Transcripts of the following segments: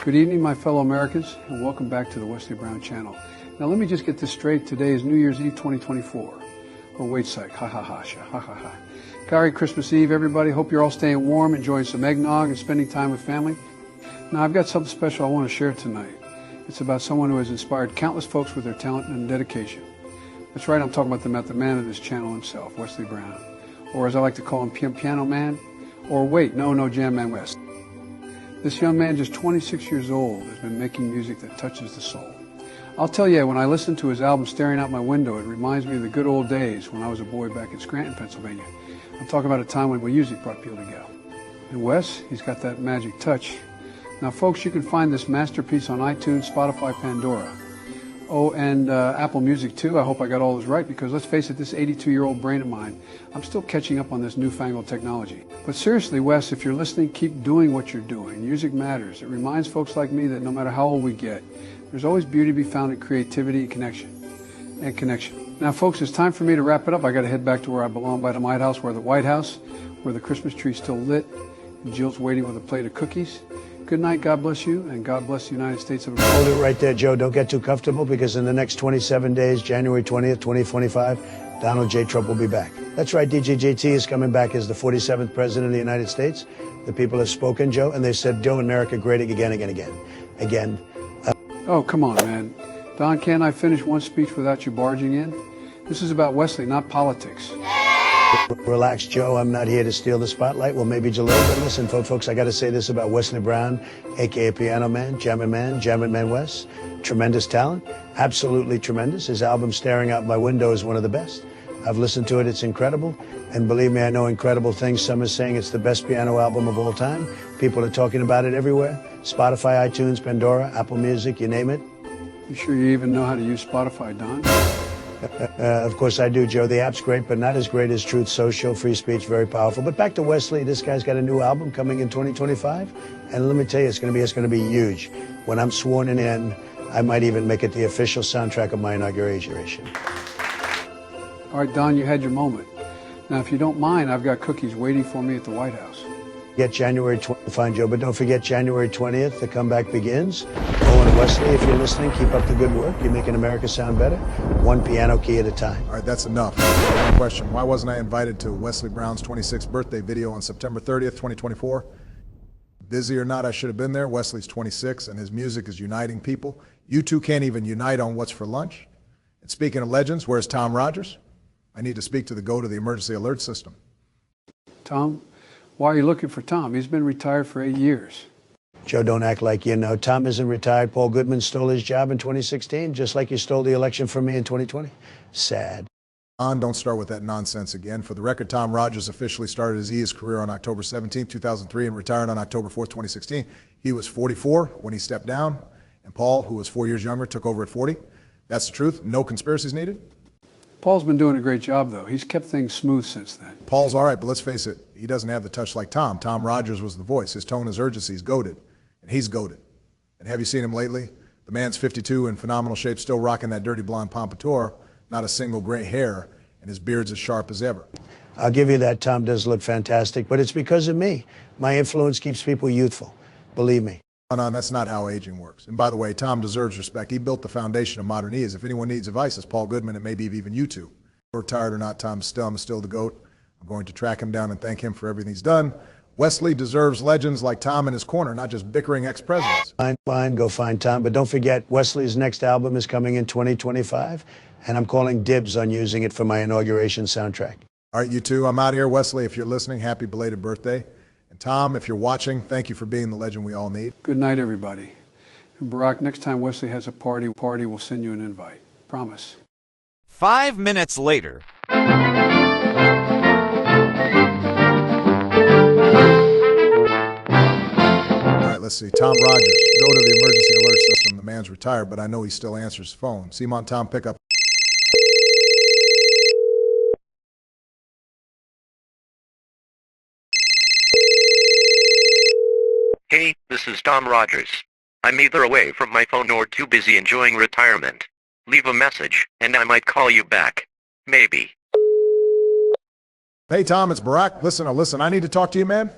Good evening, my fellow Americans, and welcome back to the Wesley Brown channel. Now, let me just get this straight. Today is New Year's Eve 2024. Oh, wait a sec. Ha ha ha, ha ha ha. Merry Christmas Eve, everybody. Hope you're all staying warm, enjoying some eggnog, and spending time with family. Now, I've got something special I want to share tonight. It's about someone who has inspired countless folks with their talent and dedication. That's right, I'm talking about the man of this channel himself, Wesley Brown. Or as I like to call him, Piano Man. Or wait, no, Jam Man West. This young man, just 26 years old, has been making music that touches the soul. I'll tell you, when I listen to his album Staring Out My Window, it reminds me of the good old days when I was a boy back in Scranton, Pennsylvania. I'm talking about a time when music brought people together. And Wes, he's got that magic touch. Now, folks, you can find this masterpiece on iTunes, Spotify, Pandora. Oh, and Apple Music, too. I hope I got all this right, because let's face it, this 82-year-old brain of mine, I'm still catching up on this newfangled technology. But seriously, Wes, if you're listening, keep doing what you're doing. Music matters. It reminds folks like me that no matter how old we get, there's always beauty to be found in creativity and connection. Now, folks, it's time for me to wrap it up. I got to head back to where I belong, by the White House, where the Christmas tree's still lit, and Jill's waiting with a plate of cookies. Good night, God bless you, and God bless the United States of America. Hold it right there, Joe. Don't get too comfortable, because in the next 27 days, January 20th, 2025, Donald J. Trump will be back. That's right, DJJT is coming back as the 47th President of the United States. The people have spoken, Joe, and they said, Joe, America great again. Oh, come on, man. Don, can't I finish one speech without you barging in? This is about Wesley, not politics. Relax, Joe. I'm not here to steal the spotlight. Well, maybe Jalil, but listen, folks, I got to say this about Wesley Brown, a.k.a. Piano Man, Jammin' Man West. Tremendous talent, absolutely tremendous. His album, Staring Out My Window, is one of the best. I've listened to it. It's incredible. And believe me, I know incredible things. Some are saying it's the best piano album of all time. People are talking about it everywhere. Spotify, iTunes, Pandora, Apple Music, you name it. You sure you even know how to use Spotify, Don? Of course I do, Joe. The app's great, but not as great as Truth Social, free speech, very powerful. But back to Wesley. This guy's got a new album coming in 2025. And let me tell you, it's going to be huge. When I'm sworn in, I might even make it the official soundtrack of my inauguration. All right, Don, you had your moment. Now, if you don't mind, I've got cookies waiting for me at the White House. Get January 20th, fine, Joe, but don't forget January 20th, the comeback begins. Owen Wesley, if you're listening, keep up the good work. You're making America sound better, one piano key at a time. All right, that's enough. One question. Why wasn't I invited to Wesley Brown's 26th birthday video on September 30th, 2024? Busy or not, I should have been there. Wesley's 26, and his music is uniting people. You two can't even unite on what's for lunch. And speaking of legends, where's Tom Rogers? I need to speak to the GOAT of the emergency alert system. Tom? Why are you looking for Tom? He's been retired for 8 years. Joe, don't act like you know. Tom isn't retired. Paul Goodman stole his job in 2016, just like you stole the election from me in 2020. Sad. Don't start with that nonsense again. For the record, Tom Rogers officially started his career on October 17, 2003, and retired on October 4, 2016. He was 44 when he stepped down, and Paul, who was 4 years younger, took over at 40. That's the truth. No conspiracies needed. Paul's been doing a great job, though. He's kept things smooth since then. Paul's all right, but let's face it, he doesn't have the touch like Tom. Tom Rogers was the voice. His tone, his urgency, he's goated, and he's goated. And have you seen him lately? The man's 52 in phenomenal shape, still rocking that dirty blonde pompadour, not a single gray hair, and his beard's as sharp as ever. I'll give you that. Tom does look fantastic, but it's because of me. My influence keeps people youthful. Believe me. No, that's not how aging works. And by the way, Tom deserves respect. He built the foundation of modern ease. If anyone needs advice, it's Paul Goodman and maybe even you two. Retired or not, I'm still the GOAT. I'm going to track him down and thank him for everything he's done. Wesley deserves legends like Tom in his corner, not just bickering ex-presidents. Fine, go find Tom. But don't forget, Wesley's next album is coming in 2025, and I'm calling dibs on using it for my inauguration soundtrack. All right, you two, I'm out of here. Wesley, if you're listening, happy belated birthday. And Tom, if you're watching, thank you for being the legend we all need. Good night, everybody. And Barack, next time Wesley has a party, we'll send you an invite. Promise. 5 minutes later. All right, let's see. Tom Rogers, go to the emergency alert system. The man's retired, but I know he still answers his phone. See him on Tom, pick up. Hey, this is Tom Rogers. I'm either away from my phone or too busy enjoying retirement. Leave a message, and I might call you back. Maybe. Hey, Tom, it's Barack. Listen, I need to talk to you, man.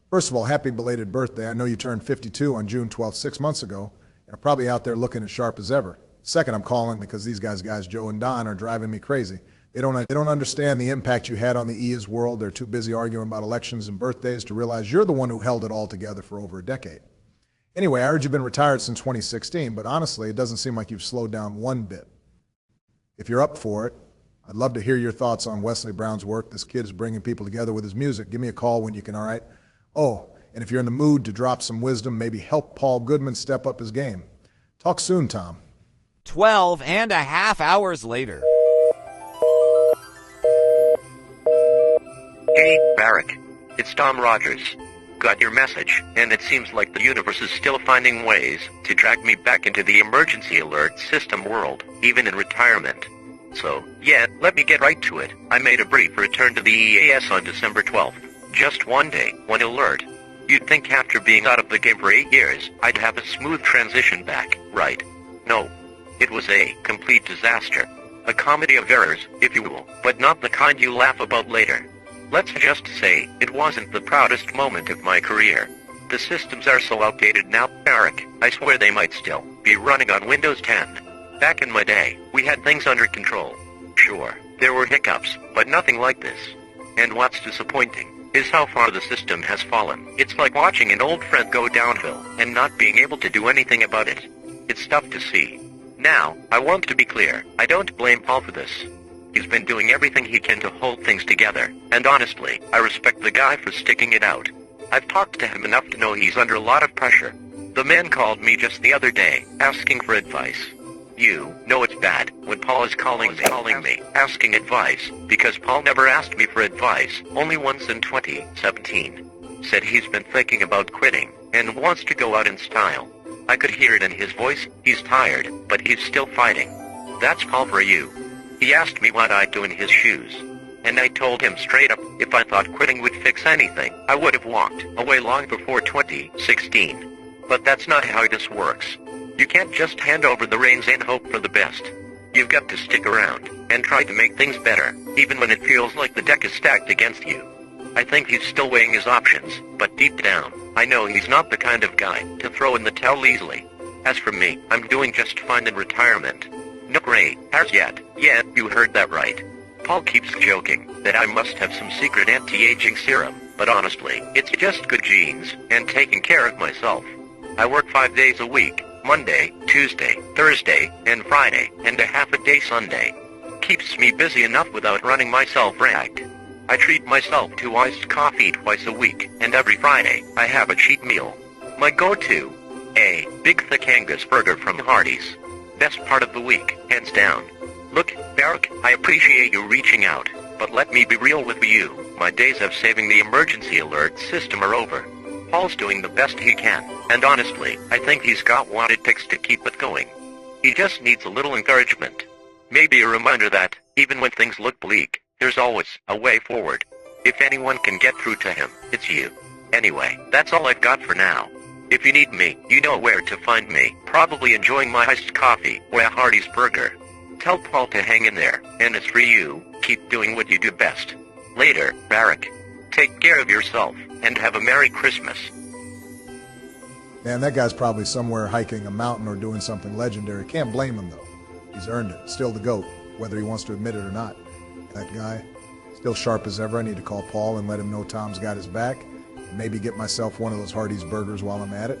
First of all, happy belated birthday. I know you turned 52 on June 12th, 6 months ago, and are probably out there looking as sharp as ever. Second, I'm calling because these guys, Joe and Don, are driving me crazy. They don't understand the impact you had on the E's world. They're too busy arguing about elections and birthdays to realize you're the one who held it all together for over a decade. Anyway, I heard you've been retired since 2016, but honestly, it doesn't seem like you've slowed down one bit. If you're up for it, I'd love to hear your thoughts on Wesley Brown's work. This kid is bringing people together with his music. Give me a call when you can, all right? Oh, and if you're in the mood to drop some wisdom, maybe help Paul Goodman step up his game. Talk soon, Tom. 12.5 hours later. Hey, Barrick. It's Tom Rogers. Got your message, and it seems like the universe is still finding ways to drag me back into the emergency alert system world, even in retirement. So, yeah, let me get right to it. I made a brief return to the EAS on December 12th. Just one day, one alert. You'd think after being out of the game for 8 years, I'd have a smooth transition back, right? No. It was a complete disaster. A comedy of errors, if you will, but not the kind you laugh about later. Let's just say, it wasn't the proudest moment of my career. The systems are so outdated now, Barrick, I swear they might still be running on Windows 10. Back in my day, we had things under control. Sure, there were hiccups, but nothing like this. And what's disappointing is how far the system has fallen. It's like watching an old friend go downhill and not being able to do anything about it. It's tough to see. Now, I want to be clear, I don't blame Paul for this. He's been doing everything he can to hold things together, and honestly, I respect the guy for sticking it out. I've talked to him enough to know he's under a lot of pressure. The man called me just the other day, asking for advice. You know it's bad when Paul is calling me, asking advice, because Paul never asked me for advice, only once in 2017. Said he's been thinking about quitting, and wants to go out in style. I could hear it in his voice, he's tired, but he's still fighting. That's Paul for you. He asked me what I'd do in his shoes. And I told him straight up, if I thought quitting would fix anything, I would have walked away long before 2016. But that's not how this works. You can't just hand over the reins and hope for the best. You've got to stick around, and try to make things better, even when it feels like the deck is stacked against you. I think he's still weighing his options, but deep down, I know he's not the kind of guy to throw in the towel easily. As for me, I'm doing just fine in retirement. No gray hairs yet. Yeah, you heard that right. Paul keeps joking that I must have some secret anti-aging serum, but honestly, it's just good genes, and taking care of myself. I work 5 days a week, Monday, Tuesday, Thursday, and Friday, and a half a day Sunday. Keeps me busy enough without running myself ragged. I treat myself to iced coffee twice a week, and every Friday, I have a cheat meal. My go-to? A big thick Angus burger from Hardee's. Best part of the week, hands down. Look, Barrick, I appreciate you reaching out, but let me be real with you. My days of saving the emergency alert system are over. Paul's doing the best he can, and honestly, I think he's got what it takes to keep it going. He just needs a little encouragement. Maybe a reminder that, even when things look bleak, there's always a way forward. If anyone can get through to him, it's you. Anyway, that's all I've got for now. If you need me, you know where to find me, probably enjoying my iced coffee or a Hardee's burger. Tell Paul to hang in there, and as for you, keep doing what you do best. Later, Barrick. Take care of yourself, and have a Merry Christmas. Man, that guy's probably somewhere hiking a mountain or doing something legendary. Can't blame him, though. He's earned it. Still the GOAT, whether he wants to admit it or not. That guy, still sharp as ever. I need to call Paul and let him know Tom's got his back. Maybe get myself one of those Hardee's burgers while I'm at it.